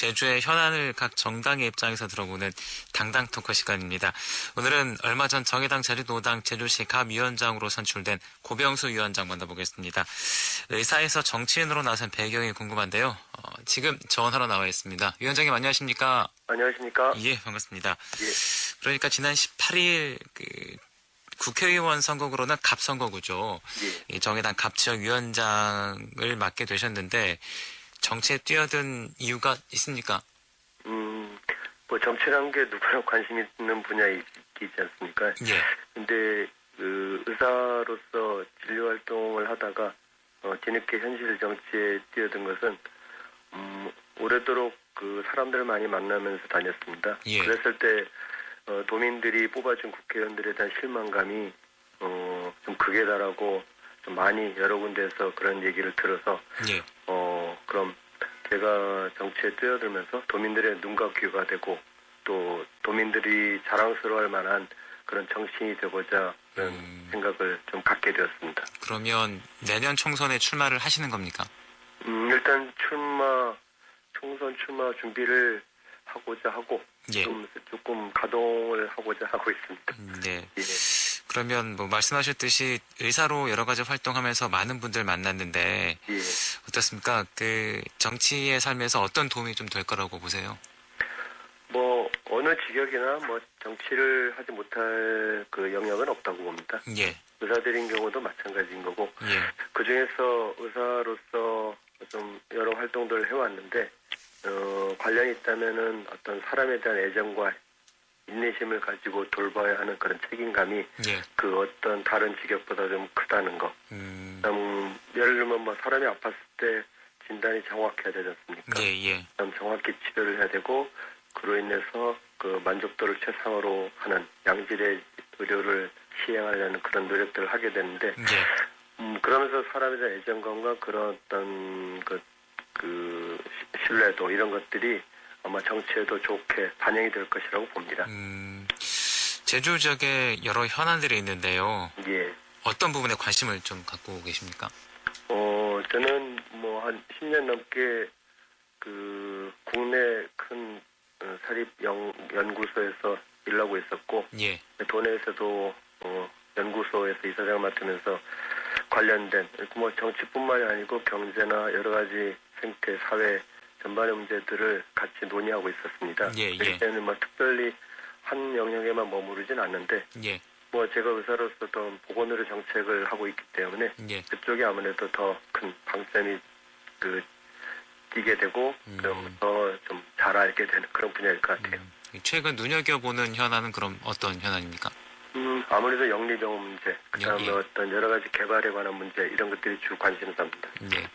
제주의 현안을 각 정당의 입장에서 들어보는 당당 토크 시간입니다. 오늘은 얼마 전 정의당 자유노당 제주시 갑위원장으로 선출된 고병수 위원장 만나보겠습니다. 의사에서 정치인으로 나선 배경이 궁금한데요. 지금 전화로 나와 있습니다. 위원장님 안녕하십니까? 안녕하십니까? 예, 반갑습니다. 예. 그러니까 지난 18일 국회의원 선거구로는 갑선거구죠. 예. 정의당 갑지역위원장을 맡게 되셨는데 정치에 뛰어든 이유가 있습니까? 뭐 정치라는 게 누구나 관심 있는 분야이지 않습니까? 예. 근데 의사로서 진료 활동을 하다가 뒤늦게 현실 정치에 뛰어든 것은 오래도록 사람들을 많이 만나면서 다녔습니다. 예. 그랬을 때 도민들이 뽑아준 국회의원들에 대한 실망감이 좀 극에 달하고 좀 많이 여러 군데에서 그런 얘기를 들어서 예. 그럼 제가 정치에 뛰어들면서 도민들의 눈과 귀가 되고 또 도민들이 자랑스러워할 만한 그런 정치인이 되고자 하는 생각을 좀 갖게 되었습니다. 그러면 내년 총선에 출마를 하시는 겁니까? 일단 총선 출마 준비를 하고자 하고 예. 조금 가동을 하고자 하고 있습니다. 네. 예. 그러면 뭐 말씀하셨듯이 의사로 여러 가지 활동하면서 많은 분들 만났는데 예. 어떻습니까? 정치의 삶에서 어떤 도움이 좀 될 거라고 보세요? 뭐 어느 직역이나 뭐 정치를 하지 못할 영역은 없다고 봅니다. 예. 의사들인 경우도 마찬가지인 거고 예. 그 중에서 의사로서 좀 여러 활동들을 해왔는데 관련이 있다면은 어떤 사람에 대한 애정과 인내심을 가지고 돌봐야 하는 그런 책임감이 예. 어떤 다른 직역보다 좀 크다는 거. 예를 들면 뭐 사람이 아팠을 때 진단이 정확해야 되지 않습니까? 예. 예. 그럼 정확히 치료를 해야 되고 그로 인해서 만족도를 최상으로 하는 양질의 의료를 시행하려는 그런 노력들을 하게 되는데 예. 그러면서 사람에 대한 애정감과 그런 어떤 신뢰도 이런 것들이 아마 정치에도 좋게 반영이 될 것이라고 봅니다. 제주 지역에 여러 현안들이 있는데요. 예. 어떤 부분에 관심을 좀 갖고 계십니까? 저는 뭐 한 10년 넘게 국내 큰 사립 연구소에서 일하고 있었고, 예. 도내에서도 연구소에서 이사장을 맡으면서 관련된 뭐 정치뿐만이 아니고 경제나 여러 가지 생태, 사회 전반의 문제들을 같이 논의하고 있었습니다. 예. 예. 그때는 뭐 특별히 한 영역에만 머무르진 않는데, 예. 뭐 제가 의사로서 더 보건의료 정책을 하고 있기 때문에 예. 그쪽이 아무래도 더 큰 방점이 뛰게 되고 그럼 더 좀 잘 알게 되는 그런 분야일 것 같아요. 최근 눈여겨보는 현안은 그럼 어떤 현안입니까? 아무래도 영리병원 문제, 그다음에 예. 어떤 여러 가지 개발에 관한 문제 이런 것들이 주 관심사입니다. 예.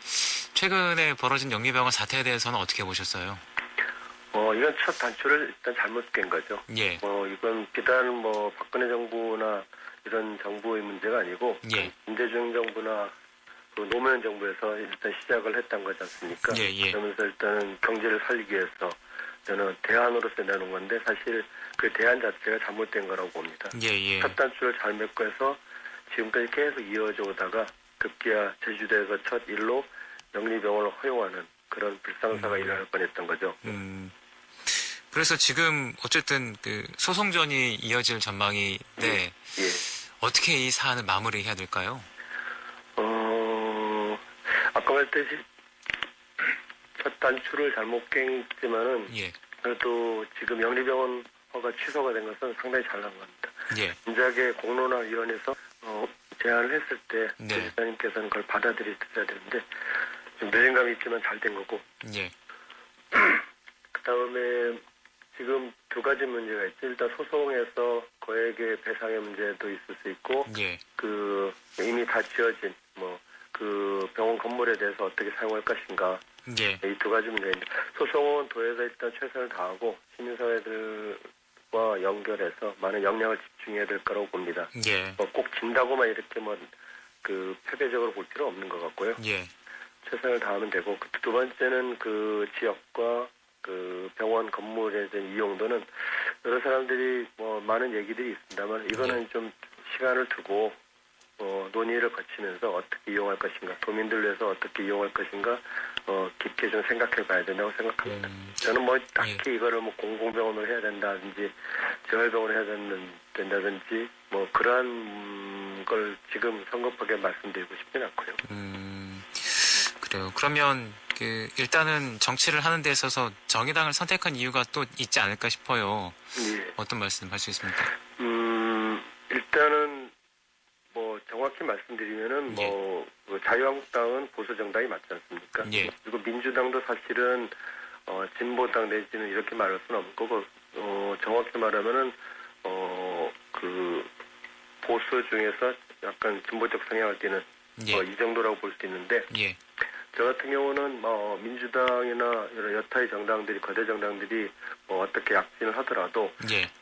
최근에 벌어진 영리병원 사태에 대해서는 어떻게 보셨어요? 이건 첫 단추를 일단 잘못 깬 거죠. 예. 이건 비단 뭐 박근혜 정부나 이런 정부의 문제가 아니고 예. 문재중 정부나 노무현 정부에서 일단 시작을 했던 거지 않습니까? 예. 예. 그러면서 일단은 경제를 살리기 위해서 저는 대안으로서 내놓은 건데 사실 그 대안 자체가 잘못된 거라고 봅니다. 예. 예. 첫 단추를 잘 맺고 해서 지금까지 계속 이어져 오다가 급기야 제주도에서 첫 일로 영리병원을 허용하는 그런 불상사가 일어날 뻔했던 거죠. 그래서 지금 어쨌든 소송전이 이어질 전망인데 예. 어떻게 이 사안을 마무리해야 될까요? 아까 말했듯이 첫 단추를 잘못 깼지만은 예. 그래도 지금 영리병원 허가 취소가 된 것은 상당히 잘난 겁니다. 예. 진작에 공론화위원회에서 제안을 했을 때 네. 의사님께서는 그걸 받아들였어야 되는데 좀 늦은감이 있지만 잘 된 거고. 예. 그다음에 지금 두 가지 문제가 있죠. 일단 소송에서 거액의 배상의 문제도 있을 수 있고, 예. 이미 다 지어진 병원 건물에 대해서 어떻게 사용할 것인가. 예. 이 두 가지 문제인데 소송은 도에서 일단 최선을 다하고 시민사회들과 연결해서 많은 역량을 집중해야 될 거라고 봅니다. 예. 꼭 진다고만 이렇게 패배적으로 볼 필요 없는 것 같고요. 예. 최선을 다하면 되고 두 번째는 지역과 병원 건물에 대한 이용도는 여러 사람들이 많은 얘기들이 있습니다만 이거는 좀 시간을 두고 논의를 거치면서 어떻게 이용할 것인가, 도민들 위해서 어떻게 이용할 것인가, 깊게 좀 생각해 봐야 된다고 생각합니다. 저는 뭐 딱히 이거를 뭐 공공병원으로 해야 된다든지, 재활병원을 해야 된다든지, 뭐 그러한 걸 지금 성급하게 말씀드리고 싶지는 않고요. 그래요. 그러면 일단은 정치를 하는 데 있어서 정의당을 선택한 이유가 또 있지 않을까 싶어요. 예. 어떤 말씀 할 수 있습니까? 일단은 뭐 정확히 말씀드리면은 그 자유한국당은 보수 정당이 맞지 않습니까? 예. 그리고 민주당도 사실은 진보당 내지는 이렇게 말할 수는 없는 거고, 정확히 말하면은 그 보수 중에서 약간 진보적 성향을 띠는 이 정도라고 볼 수 있는데, 예. 저 같은 경우는 민주당이나 여러 여타의 정당들이, 거대 정당들이 어떻게 약진을 하더라도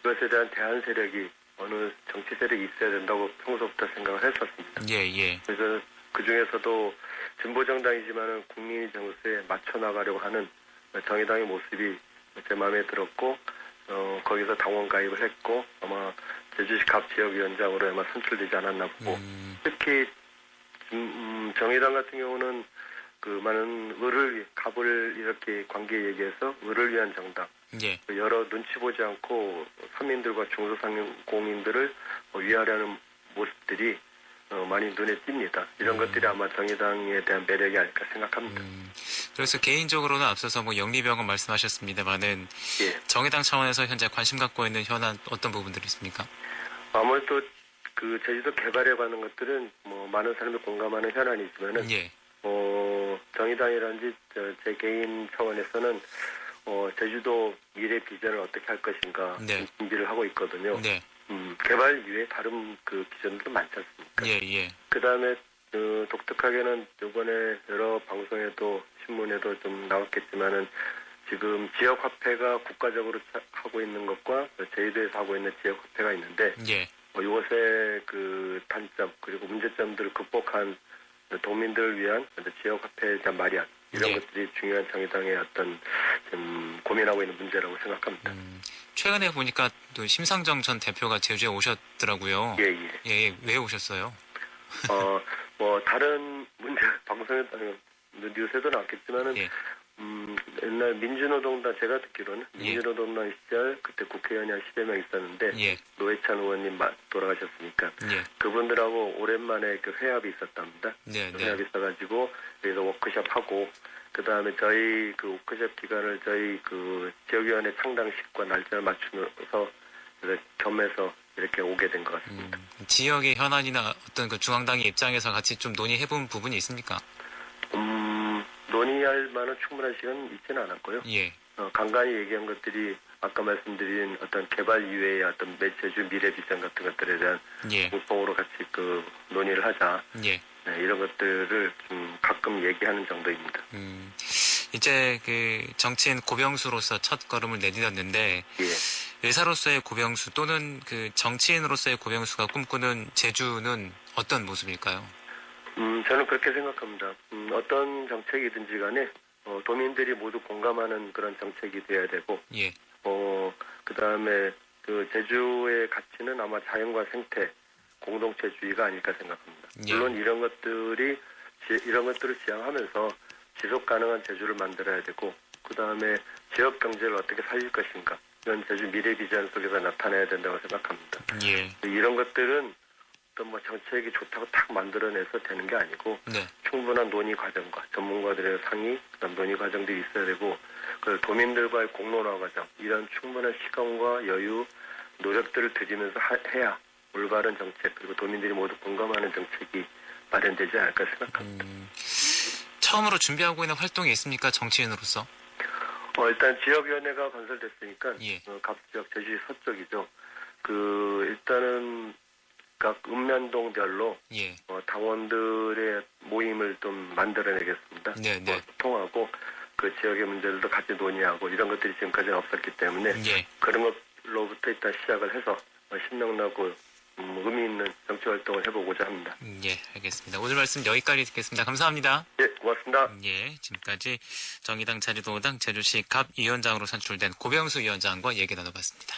그것에 대한 대안 세력이, 어느 정치 세력이 있어야 된다고 평소부터 생각을 했었습니다. 예. 그래서 그 중에서도 진보 정당이지만은 국민의 정서에 맞춰 나가려고 하는 정의당의 모습이 제 마음에 들었고, 거기서 당원 가입을 했고, 아마 제주시 갑 지역위원장으로 아마 선출되지 않았나 보고, 특히 정의당 같은 경우는 그 많은 갑을 이렇게 관계 얘기해서 을을 위한 정당, 여러 눈치 보지 않고 서민들과 중소상공인들을 위하려는 모습들이 많이 눈에 띕니다. 이런 것들이 아마 정의당에 대한 매력이 아닐까 생각합니다. 그래서 개인적으로는 앞서서 뭐 영리병원 말씀하셨습니다만은 정의당 차원에서 현재 관심 갖고 있는 현안 어떤 부분들이 있습니까? 아무래도 그 제주도 개발에 관한 것들은 뭐 많은 사람이 공감하는 현안이지만은 정의당이라든지 제 개인 차원에서는 제주도 미래 비전을 어떻게 할 것인가 준비를 하고 있거든요. 개발 이외에 다른 그 비전도 많지 않습니까? 그다음에 독특하게는 이번에 여러 방송에도 신문에도 좀 나왔겠지만은 지금 지역화폐가 국가적으로 하고 있는 것과 제주도에서 하고 있는 지역화폐가 있는데 이것의 그 단점 그리고 문제점들을 극복한 도민들을 위한 지역화폐에 대한 마련, 이런 것들이 중요한 정의당의 어떤 좀 고민하고 있는 문제라고 생각합니다. 최근에 보니까 또 심상정 전 대표가 제주에 오셨더라고요. 왜 오셨어요? 뭐 다른 문제 방송에 뉴스에도 나왔겠지만은 옛날 민주노동당, 제가 듣기로는 민주노동당 시절 그때 국회의원이 한 10여 명 있었는데 노회찬 의원님 돌아가셨으니까 그분들하고 오랜만에 그 회합이 있었답니다. 회합이 있어가지고 여기서 워크숍하고, 그 다음에 저희 그 워크숍 기간을 저희 그 지역위원회 창당식과 날짜를 맞추면서 겸해서 이렇게 오게 된 것 같습니다. 지역의 현안이나 어떤 그 중앙당의 입장에서 같이 좀 논의해본 부분이 있습니까? 논의할 만한 충분한 시간은 있지는 않았고요. 간간히 얘기한 것들이 아까 말씀드린 어떤 개발 이외의 어떤 제주 미래 비전 같은 것들에 대한 공통으로 같이 그 논의를 하자. 이런 것들을 좀 가끔 얘기하는 정도입니다. 이제 그 정치인 고병수로서 첫 걸음을 내딛었는데 의사로서의 고병수 또는 그 정치인으로서의 고병수가 꿈꾸는 제주는 어떤 모습일까요? 저는 그렇게 생각합니다. 어떤 정책이든지 간에 도민들이 모두 공감하는 그런 정책이 돼야 되고, 그 다음에 그 제주의 가치는 아마 자연과 생태, 공동체주의가 아닐까 생각합니다. 물론 이런 것들을 지향하면서 지속 가능한 제주를 만들어야 되고, 그 다음에 지역 경제를 어떻게 살릴 것인가, 이런 제주 미래 비전 속에서 나타나야 된다고 생각합니다. 이런 것들은 어떤 뭐 정책이 좋다고 탁 만들어내서 되는 게 아니고 충분한 논의 과정과 전문가들의 상의, 그다음 논의 과정들이 있어야 되고, 그 도민들과의 공론화 과정, 이런 충분한 시간과 여유, 노력들을 들이면서 해야 올바른 정책, 그리고 도민들이 모두 공감하는 정책이 마련되지 않을까 생각합니다. 처음으로 준비하고 있는 활동이 있습니까, 정치인으로서? 일단 지역위원회가 건설됐으니까 갑 지역 제주시 서쪽이죠. 일단은 각 읍면동별로 당원들의 모임을 좀 만들어내겠습니다. 소통하고 그 지역의 문제들도 같이 논의하고, 이런 것들이 지금까지는 없었기 때문에 그런 것로부터 일단 시작을 해서 신명나고 의미 있는 정치 활동을 해보고자 합니다. 알겠습니다. 오늘 말씀 여기까지 듣겠습니다. 감사합니다. 고맙습니다. 지금까지 정의당 자유노당 제주시 갑 위원장으로 선출된 고병수 위원장과 얘기 나눠봤습니다.